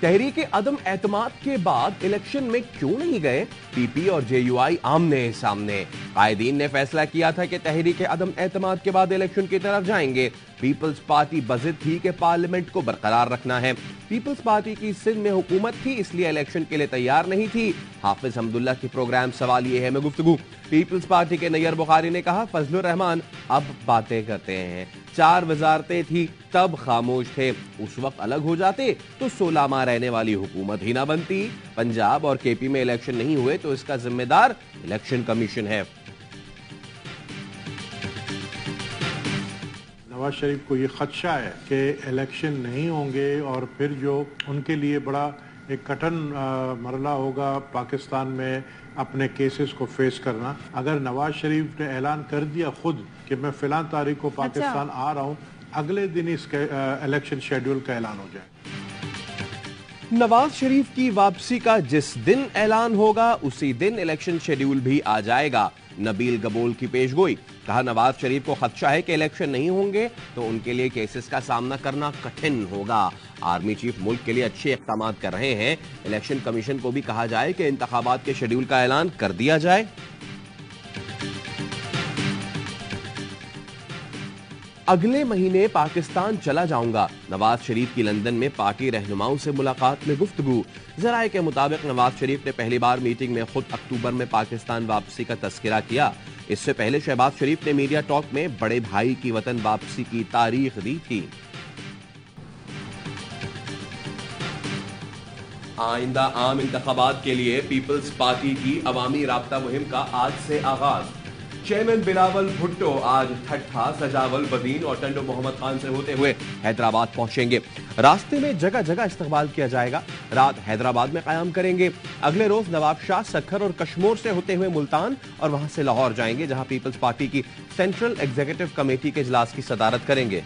तहरीक अदम एतमाद के बाद इलेक्शन में क्यों नहीं गए? पीपी और जेयूआई आमने सामने। कायदीन ने फैसला किया था कि तहरीक अदम एतमाद के बाद इलेक्शन की तरफ जाएंगे। पीपल्स पार्टी बज़िद थी कि पार्लियामेंट को बरकरार रखना है। पीपल्स पार्टी की सिंध में हुकूमत थी, इसलिए इलेक्शन के लिए तैयार नहीं थी। हाफिज हमदुल्ला की प्रोग्राम सवाल ये है में गुफ्तगू। पीपल्स पार्टी के नैयर बुखारी ने कहा, फजलुर रहमान अब बातें करते हैं। 4 वजारतें थी तब खामोश थे, उस वक्त अलग हो जाते तो 16 माह रहने वाली हुकूमत ही ना बनती। पंजाब और केपी में इलेक्शन नहीं हुए तो इसका जिम्मेदार इलेक्शन कमीशन है। नवाज शरीफ को ये खदशा है कि इलेक्शन नहीं होंगे और फिर जो उनके लिए बड़ा एक कठिन मरला होगा पाकिस्तान में अपने केसेस को फेस करना। अगर नवाज शरीफ ने ऐलान कर दिया खुद कि मैं फिलहाल तारीख को पाकिस्तान आ रहा हूं, अगले दिन इसके इलेक्शन शेड्यूल का ऐलान हो जाए। नवाज शरीफ की वापसी का जिस दिन ऐलान होगा उसी दिन इलेक्शन शेड्यूल भी आ जाएगा। नबील गबोल की पेशगोई। कहा, नवाज शरीफ को खदशा है कि इलेक्शन नहीं होंगे तो उनके लिए केसेस का सामना करना कठिन होगा। आर्मी चीफ मुल्क के लिए अच्छे इक़दाम कर रहे हैं। इलेक्शन कमीशन को भी कहा जाए कि इंतखाबात के शेड्यूल का ऐलान कर दिया जाए। अगले महीने पाकिस्तान चला जाऊंगा। नवाज शरीफ की लंदन में पार्टी रहनुमाओं से मुलाकात में गुफ्तगू। जराये के मुताबिक नवाज शरीफ ने पहली बार मीटिंग में खुद अक्टूबर में पाकिस्तान वापसी का तस्करा किया। इससे पहले शहबाज शरीफ ने मीडिया टॉक में बड़े भाई की वतन वापसी की तारीख दी थी। आइंदा आम इंतखाबात के लिए पीपल्स पार्टी की अवामी राब्ता मुहिम का आज से आगाज। चेयरमैन बिलावल भुट्टो आज ठट्ठा, सजावल बदीन और टंडो मोहम्मद खान से होते हुए हैदराबाद पहुंचेंगे। रास्ते में जगह जगह इस्तकबाल किया जाएगा। रात हैदराबाद में कायम करेंगे। अगले रोज नवाब शाह, सखर और कश्मीर से होते हुए मुल्तान और वहां से लाहौर जाएंगे, जहां पीपल्स पार्टी की सेंट्रल एग्जीक्यूटिव कमेटी के इजलास की सदारत करेंगे।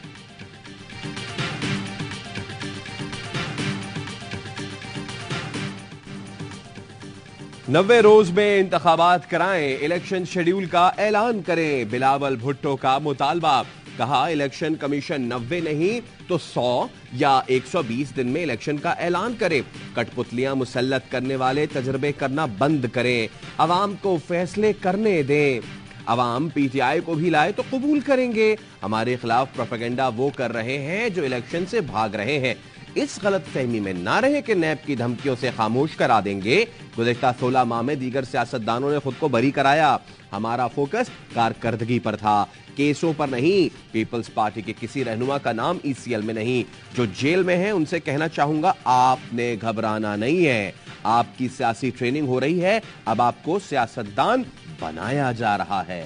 नब्बे रोज में इंतखाबात कराएं, इलेक्शन शेड्यूल का ऐलान करें, बिलावल भुट्टो का मुतालबा। कहा, इलेक्शन कमीशन 90 नहीं तो 100 या 120 दिन में इलेक्शन का ऐलान करे। कठपुतलियां मुसल्लत करने वाले तजर्बे करना बंद करें, अवाम को फैसले करने दें। अवाम पीटीआई को भी लाए तो कबूल करेंगे। हमारे खिलाफ प्रोपेगेंडा वो कर रहे हैं जो इलेक्शन से भाग रहे हैं। इस गलत फहमी में ना रहे कि नैब की धमकियों से खामोश करा देंगे। गुज़श्ता 16 माह में दीगर सियासतदानों ने खुद को बरी कराया। हमारा फोकस कारकर्दगी पर था, केसों पर नहीं। पीपल्स पार्टी के किसी रहनुमा का नाम ईसीएल में नहीं। जो जेल में है उनसे कहना चाहूंगा, आपने घबराना नहीं है। आपकी सियासी ट्रेनिंग हो रही है, अब आपको सियासतदान बनाया जा रहा है।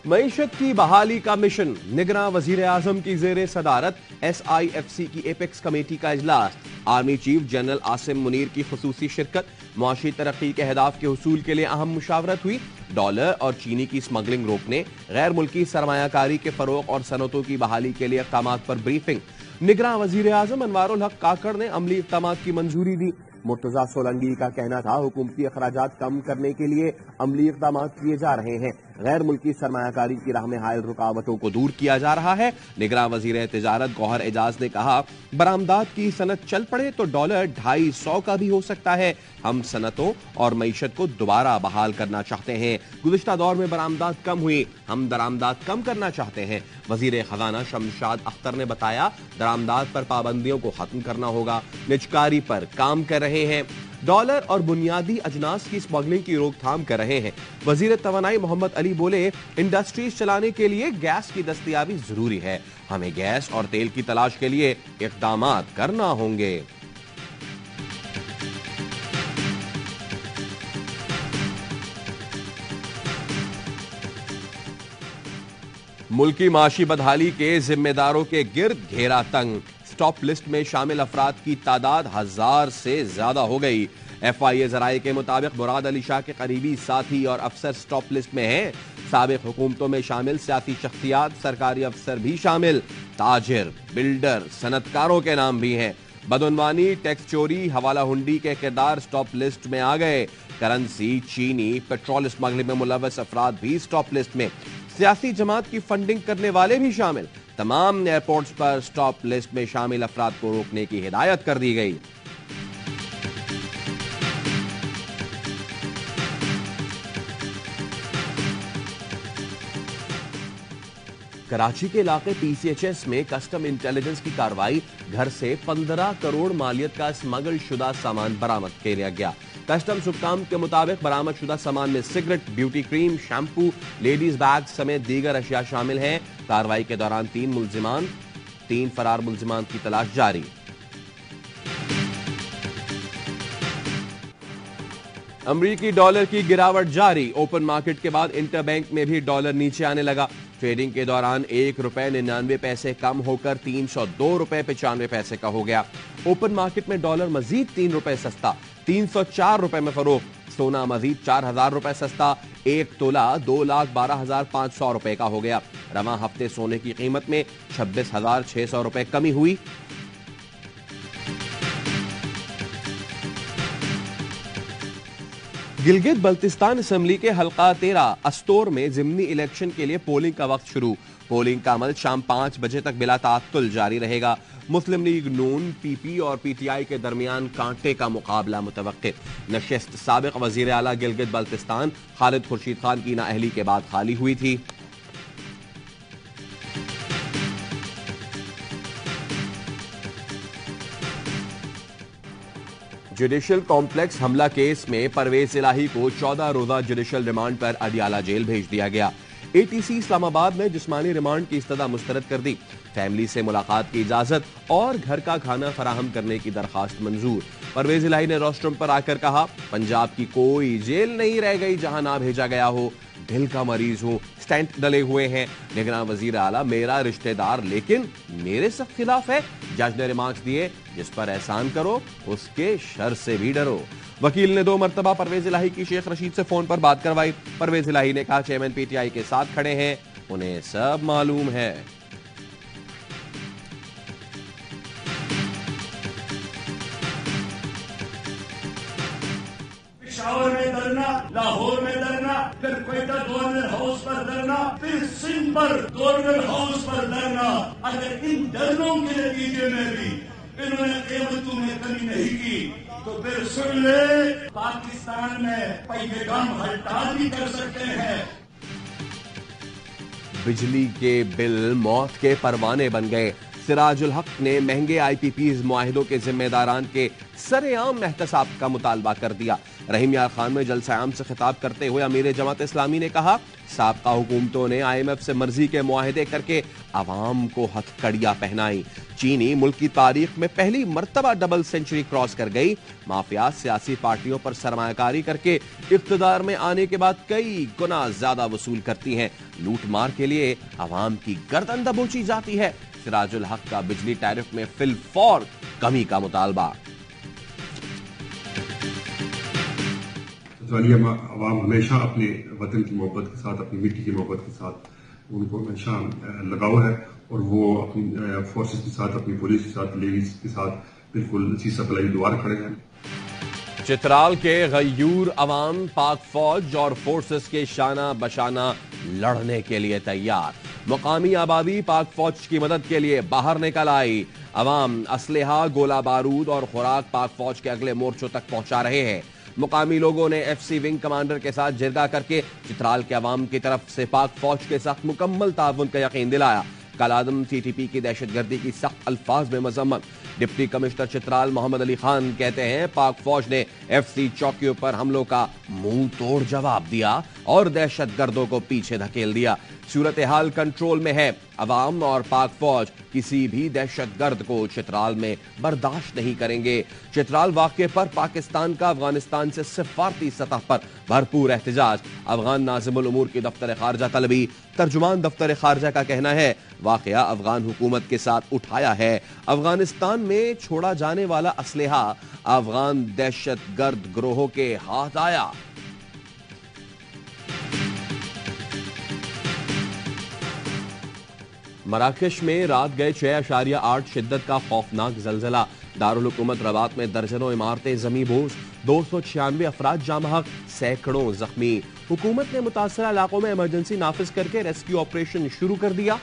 मईशत की बहाली का मिशन। निगरां वजीर आजम की जेर सदारत SIFC की एपेक्स कमेटी का इजलास। Army chief general Asim Munir की खुसूसी शिरकत। मुआशी तरक्की के अहदाफ के हुसूल के लिए अहम मुशावरत हुई। डॉलर और चीनी की स्मगलिंग रोकने, गैर मुल्की सरमायाकारी के फरोग और सनतों की बहाली के लिए इक़दाम पर ब्रीफिंग। निगरां वजीर आजम अनवारुल हक काकड़ ने अमली इक़दाम की मंजूरी दी। मुर्तजा सोलंगी का कहना था, हुकूमती अखराजात कम करने के लिए अमली इक़दाम किए जा रहे हैं। गैर मुल्की सरमायाकारी की राह में हायल रुकावटों को दूर किया जा रहा है। निगरां वजीर तिजारत गौहर एजाज ने कहा, बरामदात की सनत चल पड़े तो डॉलर 250 का भी हो सकता है। हम सनतों और मईशत को दोबारा बहाल करना चाहते हैं। गुज़िश्ता दौर में बरामदात कम हुई, हम दरामदात कम करना चाहते हैं। वजीर खजाना शमशाद अख्तर ने बताया, दरामदात पर पाबंदियों को खत्म करना होगा। निजकारी पर काम कर रहे हैं। डॉलर और बुनियादी अजनास की स्मगलिंग की रोकथाम कर रहे हैं। वजीर तवानाई मोहम्मद अली बोले, इंडस्ट्रीज चलाने के लिए गैस की दस्तयाबी जरूरी है। हमें गैस और तेल की तलाश के लिए इक़दाम करना होंगे। मुल्की माशी बदहाली के जिम्मेदारों के गिर्द घेरा तंग। टॉप लिस्ट में शामिल अफराद की तादाद 1000 से ज्यादा हो गई। FIA जराये के मुताबिक मुराद अली शाह के करीबी साथी और अफसर टॉप लिस्ट में हैं। साबिक हुकूमतों में शामिल सियासी शख्सियात, सरकारी अफसर भी शामिल। ताजिर, बिल्डर, सनतकारों के नाम भी हैं। बदउनवानी, टैक्स चोरी, हवाला हुंडी के किरदार टॉप लिस्ट में आ गए। करेंसी, चीनी, पेट्रोल स्मगलिंग में मुलव्वस अफराद भी टॉप लिस्ट में। सियासी जमात की फंडिंग करने वाले भी शामिल। तमाम एयरपोर्ट्स पर स्टॉप लिस्ट में शामिल अफराद को रोकने की हिदायत कर दी गई। कराची के इलाके पीसीएचएस में कस्टम इंटेलिजेंस की कार्रवाई, घर से 15 करोड़ मालियत का स्मगल शुदा सामान बरामद किया गया। कस्टम्स हुक्काम के मुताबिक बरामद शुदा सामान में cigarette, beauty cream, shampoo, ladies bag समेत दीगर अशिया शामिल हैं। कार्रवाई के दौरान 3 फरार मुल्जिमान की तलाश जारी। अमरीकी डॉलर की गिरावट जारी, ओपन मार्केट के बाद इंटरबैंक में भी डॉलर नीचे आने लगा। ट्रेडिंग के दौरान ₹1.99 कम होकर ₹302.95 का हो गया। ओपन मार्केट में डॉलर मजीद ₹3 सस्ता, ₹304 में फरोख्त। सोना मजीद ₹4000 सस्ता, 1 तोला ₹2,12,500 का हो गया। रवां हफ्ते सोने की कीमत में ₹26,600 कमी हुई। गिलगित बल्तिस्तान असेंबली के हल्का 13 अस्तोर में जिमनी इलेक्शन के लिए पोलिंग का वक्त शुरू। पोलिंग का अमल शाम 5 बजे तक बिला तात्तुल जारी रहेगा। मुस्लिम लीग नून, पीपी और पीटीआई के दरमियान कांटे का मुकाबला मुतवक्किल। नशिस्त साबिक वजीर आला गिलगित बल्तिस्तान खालिद खुर्शीद खान की नाअहली के बाद खाली हुई थी। जुडिशल कॉम्प्लेक्स हमला केस में परवेज इलाही को 14 रोजा जुडिशल रिमांड पर अडियाला जेल भेज दिया गया। एटीसी इस्लामाबाद ने जिस्मानी रिमांड की इस्तदा मुस्तरद कर दी। फैमिली से मुलाकात की इजाजत और घर का खाना फराहम करने की दरखास्त मंजूर। परवेज इलाही ने रोस्ट्रम पर आकर कहा, पंजाब की कोई जेल नहीं रह गई जहां ना भेजा गया हो। दिल का मरीज हूं, स्टेंट डले हुए हैं। निगरान वजीर आला मेरा रिश्तेदार लेकिन मेरे सख्त खिलाफ है। जज ने रिमार्क्स दिए, जिस पर एहसान करो उसके शर से भी डरो। वकील ने 2 मरतबा परवेज इलाही की शेख रशीद से फोन पर बात करवाई। परवेज इलाही ने कहा, चेयरमैन पीटीआई के साथ खड़े हैं, उन्हें सब मालूम है। पेशावर में धरना, लाहौर में धरना, फिर क्वेटा गवर्नर हाउस पर धरना, फिर सिंध पर गवर्नर हाउस पर धरना। अगर इन धरनों के नतीजे में भी इन्होंने कीमतों में कमी नहीं की तो फिर सुन ले, पाकिस्तान में पैगाम हटा भी कर सकते हैं। बिजली के बिल मौत के परवाने बन गए। सिराजुल हक ने महंगे आईपीपीज मुआहिदों के जिम्मेदारान के सरेआम एहतसाब का मुतालबा कर दिया। रहीम यार खान में जलसा-ए-आम से खिताब करते हुए अमीर जमात इस्लामी ने कहा, साबका हुकूमतों ने IMF से मर्जी के मुआहिदे करके अवाम को हथकड़ियां पहनाई। चीनी मुल्क की तारीख में पहली मर्तबा डबल सेंचुरी क्रॉस कर गई। माफिया सियासी पार्टियों पर सरमायाकारी करके इख्तिदार में आने के बाद कई गुना ज्यादा वसूल करती हैं। लूट मार के लिए अवाम की गर्दन दबोची जाती है। सिराजुल हक का बिजली टैरिफ में फिलफौर कमी का मुतालबा। अवाम हमेशा अपने वतन की मोहब्बत के साथ, अपनी मिट्टी की मोहब्बत के साथ उनको हमेशा लगाव है और वो अपनी फोर्सेस के साथ, अपनी पुलिस के साथ, लेडीज के साथ बिल्कुल सीसा पलाई द्वार खड़े हैं। चित्राल के गयूर अवाम पाक फौज और फोर्सेस के शाना बशाना लड़ने के लिए तैयार। मुकामी आबादी पाक फौज की मदद के लिए बाहर निकल आई। अवाम असलहा, गोला बारूद और खुराक पाक फौज के अगले मोर्चों तक पहुंचा रहे हैं। मुकामी लोगों ने FC विंग कमांडर के साथ जिरगा करके चित्राल के अवाम की तरफ से पाक फौज के साथ मुकम्मल ताउन का यकीन दिलाया। कालादम TTP की दहशतगर्दी की सख्त अल्फाज में मजम्मत। डिप्टी कमिश्नर चित्राल मोहम्मद अली खान कहते हैं, पाक फौज ने FC चौकियों पर हमलों का मुंह तोड़ जवाब दिया और दहशतगर्दों को पीछे धकेल दिया। सूरत हाल कंट्रोल में है। अवाम और पाक फौज किसी भी दहशतगर्द को चित्राल में बर्दाश्त नहीं करेंगे। चित्राल वाक़े पर पाकिस्तान का अफगानिस्तान से सिफारती सतह पर भरपूर एहतजाज। अफगान नाज़िमुल उमूर की दफ्तर खारजा तलबी। तर्जुमान दफ्तर खारजा का कहना है, वाक़या अफगान हुकूमत के साथ उठाया है। अफगानिस्तान में छोड़ा जाने वाला असलहा अफगान दहशतगर्द गिरोहों के हाथ आया। मराकश में रात गए 6.8 शिद्दत का खौफनाक जलजला। दारुल हुकूमत रबात में दर्जनों इमारतें जमींबोस, 296 अफराद जामहक, सैकड़ों जख्मी। हुकूमत ने मुतासरा इलाकों में इमरजेंसी नाफिज करके रेस्क्यू ऑपरेशन शुरू कर दिया।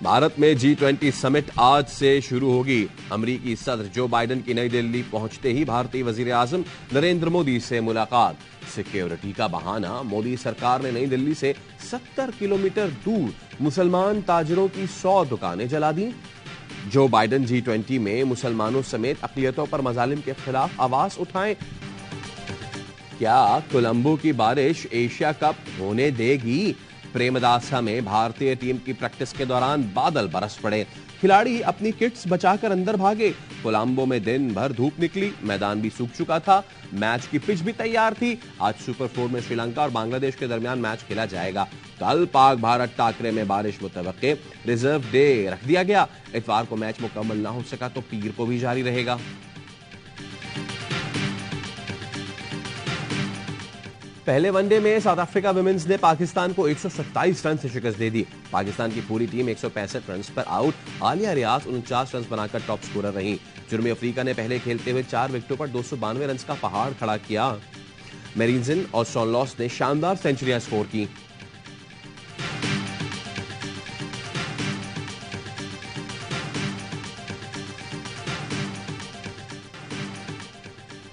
भारत में G20 समिट आज से शुरू होगी। अमरीकी सदर जो बाइडेन की नई दिल्ली पहुंचते ही भारतीय वजीर आजम नरेंद्र मोदी से मुलाकात। सिक्योरिटी का बहाना, मोदी सरकार ने नई दिल्ली से 70 किलोमीटर दूर मुसलमान ताजिरों की 100 दुकानें जला दी। जो बाइडेन G20 में मुसलमानों समेत अक़लियतों पर मजालिम के खिलाफ आवाज उठाएं। क्या कोलंबो की बारिश एशिया कप होने देगी? प्रेमदासा में भारतीय टीम की प्रैक्टिस के दौरान बादल बरस पड़े। खिलाड़ी अपनी किट्स बचाकर अंदर भागे। कोलंबो में दिन भर धूप निकली, मैदान भी सूख चुका था, मैच की पिच भी तैयार थी। आज सुपर 4 में श्रीलंका और बांग्लादेश के दरमियान मैच खेला जाएगा। कल पाक भारत टाकरे में बारिश मुतवक्के, रिजर्व डे रख दिया गया। इतवार को मैच मुकम्मल ना हो सका तो पीर को भी जारी रहेगा। पहले वनडे में साउथ अफ्रीका विमेंस ने पाकिस्तान को 127 रन से शिकस्त दे दी। पाकिस्तान की पूरी टीम 165 रन पर आउट। आलिया रियाज 49 रन बनाकर टॉप स्कोरर रही। जुर्मी अफ्रीका ने पहले खेलते हुए 4 विकेटों पर 292 रन का पहाड़ खड़ा किया। मेरिनसन और सॉनलॉस ने शानदार सेंचुरियां स्कोर की।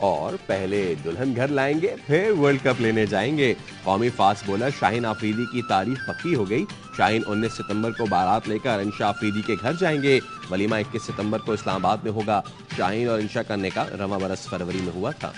और पहले दुल्हन घर लाएंगे, फिर वर्ल्ड कप लेने जाएंगे। कौमी फास्ट बॉलर शाहीन आफरीदी की तारीख पक्की हो गई। शाहीन 19 सितंबर को बारात लेकर इंशा आफरीदी के घर जाएंगे। वलीमा 21 सितंबर को इस्लामाबाद में होगा। शाहीन और इंशा का निकाह रवां बरस फरवरी में हुआ था।